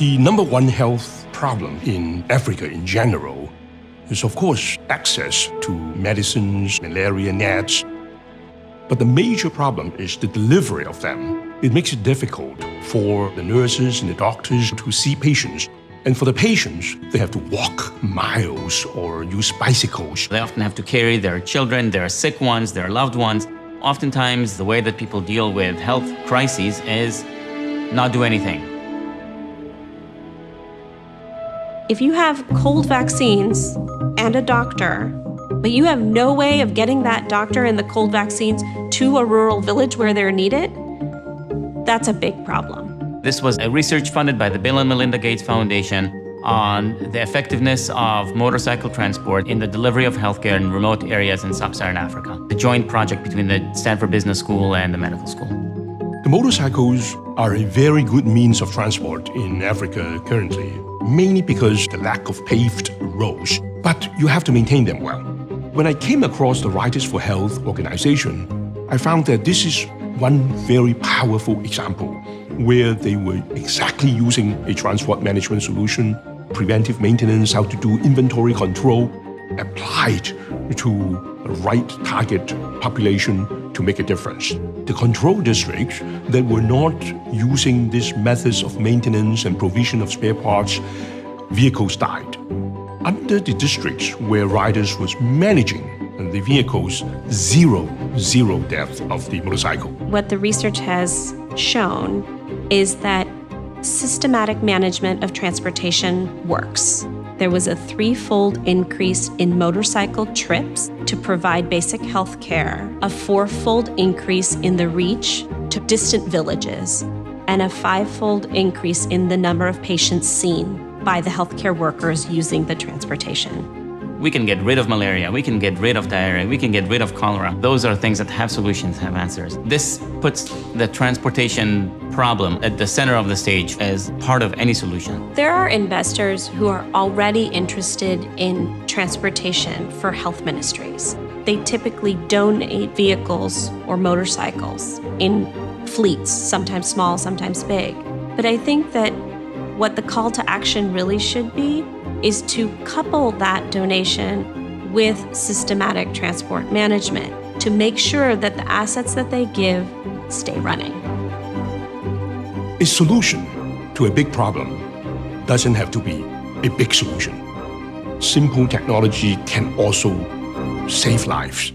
The number one health problem in Africa in general is, of course, access to medicines, malaria nets. But the major problem is the delivery of them. It makes it difficult for the nurses and the doctors to see patients. And for the patients, they have to walk miles or use bicycles. They often have to carry their children, their sick ones, their loved ones. Oftentimes, the way that people deal with health crises is not do anything. If you have cold vaccines and a doctor, but you have no way of getting that doctor and the cold vaccines to a rural village where they're needed, that's a big problem. This was a research funded by the Bill and Melinda Gates Foundation on the effectiveness of motorcycle transport in the delivery of healthcare in remote areas in sub-Saharan Africa. The joint project between the Stanford Business School and the medical school. The motorcycles are a very good means of transport in Africa currently, mainly because the lack of paved roads, but you have to maintain them well. When I came across the Riders for Health organization, I found that this is one very powerful example where they were exactly using a transport management solution, preventive maintenance, how to do inventory control, applied to the right target population to make a difference. The control districts that were not using these methods of maintenance and provision of spare parts, vehicles died. Under the districts where Riders was managing the vehicles, zero death of the motorcycle. What the research has shown is that systematic management of transportation works. There was a 3-fold increase in motorcycle trips to provide basic health care, a 4-fold increase in the reach to distant villages, and a 5-fold increase in the number of patients seen by the healthcare workers using the transportation. We can get rid of malaria, we can get rid of diarrhea, we can get rid of cholera. Those are things that have solutions, have answers. This puts the transportation problem at the center of the stage as part of any solution. There are investors who are already interested in transportation for health ministries. They typically donate vehicles or motorcycles in fleets, sometimes small, sometimes big. But I think that what the call to action really should be is to couple that donation with systematic transport management to make sure that the assets that they give stay running. A solution to a big problem doesn't have to be a big solution. Simple technology can also save lives.